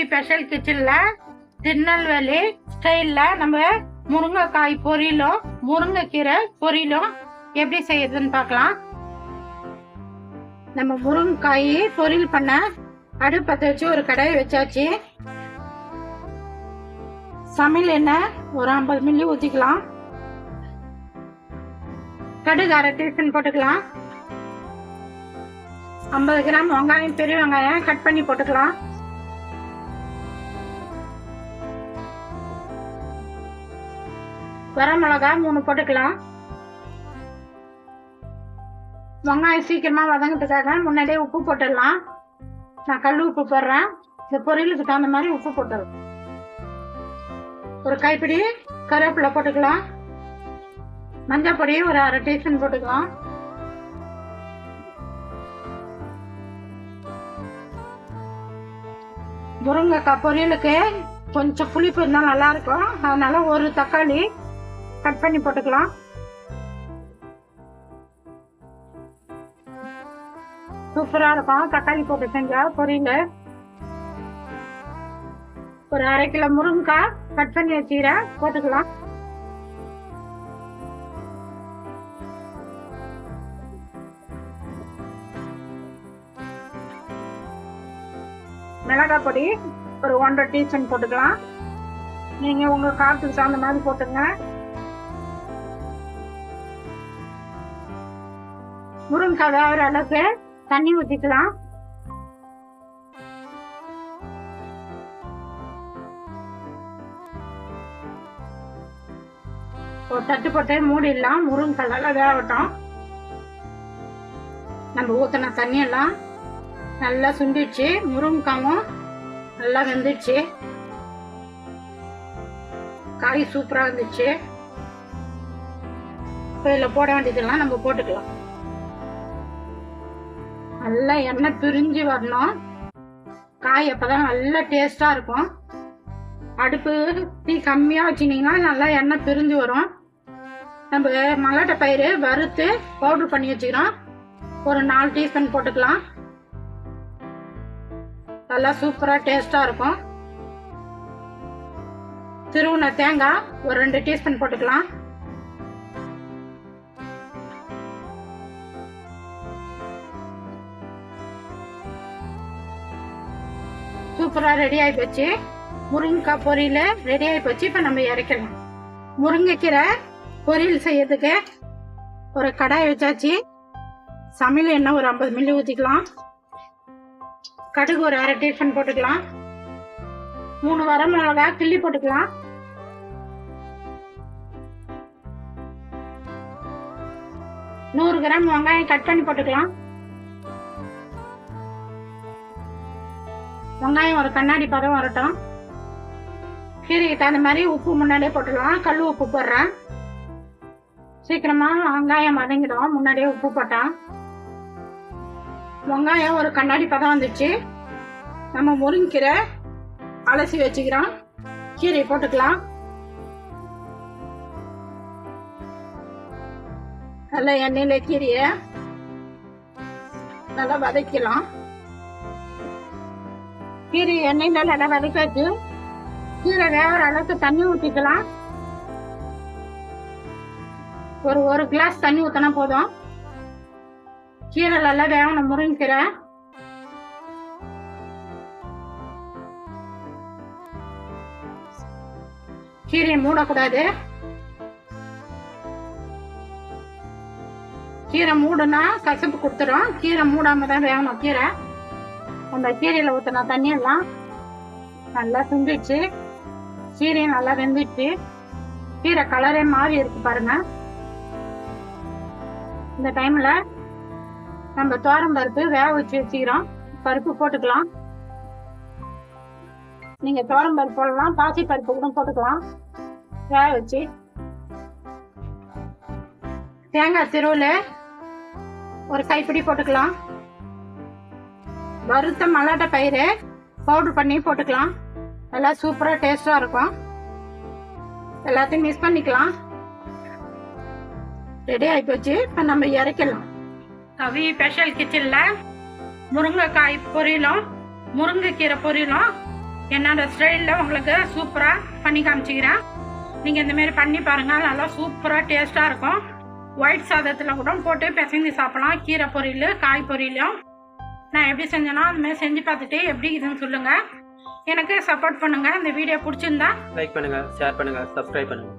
Special கிச்சனில் திருநெல்வேலி ஸ்டைலில் நம்ம முருங்கைக்காய் பொரியலும் முருங்கைக்கீரை பொரியலும் எப்படி செய்யறதுன்னு பார்க்கலாம். நம்ம முருங்கைக்காய் பொரியல் பண்ண அடுப்பத்தை வச்சு ஒரு கடாயை வச்சாச்சு. சமையல் எண்ணெய் ஒரு 50 மில்லி ஊற்றிக்கலாம். கடுகு 1/2 டீஸ்பூன் போட்டுக்கலாம். 50 கிராம் வெங்காயம், பெரிய வெங்காயம் கட் பண்ணி போட்டுக்கலாம். வரமிளகா 3 போட்டுக்கலாம். வெங்காயம் சீக்கிரமா வதங்கிறதுக்காக முன்னாடியே உப்பு போட்டுடலாம். நான் கல் உப்பு போடுறேன். இந்த பொரியலுக்கு தகுந்த மாதிரி உப்பு போட்டுடலாம். ஒரு கைப்பிடி கருவேப்பிலை போட்டுக்கலாம். மஞ்சள் பொடி ஒரு 1/2 டீஸ்பூன் போட்டுக்கலாம். முருங்கைக்காய் பொரியலுக்கு கொஞ்சம் புளிப்பு இருந்தால் நல்லா இருக்கும். அதனால ஒரு தக்காளி கட் பண்ணி போட்டுக்கலாம். சூப்பரா இருக்கும் தக்காளி போட்டு செஞ்சா பொரியல். ஒரு 1/2 கிலோ முருங்கைக்காய் கட் பண்ணி வச்சுக்கிறேன், போட்டுக்கலாம். மிளகாய் பொடி ஒரு 1/2 டீஸ்பூன் போட்டுக்கலாம். நீங்க உங்க காரத்துக்கு தகுந்த மாதிரி போட்டுங்க. முருங்கைக்காய் வேகிற அளவுக்கு தண்ணி ஊற்றிக்கலாம். ஒரு தட்டு போட்டு மூடிடலாம். முருங்கைக்காய் நல்லா வேகட்டும். நம்ம ஊற்றின தண்ணி எல்லாம் நல்லா சுண்டிடுச்சு. முருங்கைக்காயும் நல்லா வெந்துடுச்சு. காய் சூப்பரா இருந்துச்சு. இதில் போட வேண்டியதெல்லாம் நம்ம போட்டுக்கலாம். நல்லா எண்ணெய் பிரிஞ்சு வரணும். காய் அப்பதான் நல்லா டேஸ்டா இருக்கும். அடுப்பு தீ கம்மியா வச்சுனீங்கன்னா நல்லா எண்ணெய் பிரிஞ்சு வரும். நம்ம மல்லாட்டை பயிறு வறுத்து பவுடர் பண்ணி வச்சுக்கிறோம். ஒரு 4 டீஸ்பூன் போட்டுக்கலாம். நல்லா சூப்பரா டேஸ்டா இருக்கும். திருவுன தேங்காய் ஒரு 2 டீஸ்பூன் போட்டுக்கலாம். சூப்பரா ரெடி ஆகி போச்சு. முருங்கைக்காய் பொரியல் ரெடி ஆகி போச்சு. இப்ப நம்ம இறக்கலாம். முருங்கைக்கீரை பொரியல் செய்யறதுக்கு ஒரு கடாய் வச்சாச்சு. சமையல் எண்ணெய் ஒரு 50 மில்லி ஊற்றிக்கலாம். கடுகு ஒரு 1/2 டீஸ்பூன் போட்டுக்கலாம். 3 வரமிளகா கிள்ளி போட்டுக்கலாம். நூறு கிராம் வெங்காயம் கட் பண்ணி போட்டுக்கலாம். வெங்காயம் ஒரு கண்ணாடி பதம் வரட்டும். கீரைக்கு தகுந்த மாதிரி உப்பு முன்னாடியே போட்டுக்கலாம். கல் உப்பு போடுறேன். சீக்கிரமா வெங்காயம் வதங்கிடும். முன்னாடியே உப்பு போட்டேன். வெங்காயம் ஒரு கண்ணாடி பதம் வந்துச்சு. நம்ம முருங்கைக்கீரை அலசி வச்சுக்கிறோம். கீரையை போட்டுக்கலாம். நல்லா எண்ணெயில கீரையை நல்லா வதக்கலாம். கீரை எண்ணெயில நல்லா வதக்காச்சு. கீரை வேகிற அளவுக்கு தண்ணி ஊற்றிக்கலாம். ஒரு கிளாஸ் தண்ணி ஊற்றினா போதும். கீரை நல்லா வேகணும். முருங்கைக்கீரை கீரையை மூடக்கூடாது. கீரை மூடுனா கசப்பு கொடுத்துரும். கீரை மூடாம தான் வேகணும். கீரை அந்த கீரையில ஊற்றின தண்ணி எல்லாம் நல்லா சுண்டிடுச்சு. கீரையும் நல்லா வெந்துடுச்சு. கீரை கலரே மாறி இருக்கு பாருங்க. இந்த டைம்ல நம்ம துவரம் பருப்பு வேக வச்சு வச்சுக்கிறோம். பருப்பு போட்டுக்கலாம். நீங்க துவரம் பருப்பு போடலாம், பாசி பருப்பு கூட போட்டுக்கலாம் வேக வச்சு. தேங்காய் திருவுல ஒரு கைப்பிடி போட்டுக்கலாம். வறுத்த மல்லாட்டை பயிறு பவுடர் பண்ணி போட்டுக்கலாம். நல்லா சூப்பரா டேஸ்டா இருக்கும். எல்லாத்தையும் மிக்ஸ் பண்ணிக்கலாம். ரெடி ஆகி போச்சு. இப்ப நம்ம இறக்கலாம். கவி ஸ்பெஷல் கிச்சன்ல முருங்கைக்காய் பொரியலும் முருங்கைக்கீரை பொரியலும் என்னோட ஸ்டைலில் உங்களுக்கு சூப்பராக பண்ணி காமிச்சிக்கிறேன். நீங்கள் இந்தமாரி பண்ணி பாருங்கள், நல்லா சூப்பராக டேஸ்ட்டாக இருக்கும். ஒயிட் சாதத்தில் கூட போட்டு பிசைஞ்சு சாப்பிடலாம். கீரை பொரியல், காய் பொரியலும் நான் எப்படி செஞ்சேனோ அதுமாதிரி செஞ்சு பார்த்துட்டு எப்படி இதுன்னு சொல்லுங்கள். எனக்கு சப்போர்ட் பண்ணுங்கள். இந்த வீடியோ பிடிச்சிருந்தா லைக் பண்ணுங்கள், ஷேர் பண்ணுங்கள், சப்ஸ்கிரைப் பண்ணுங்கள்.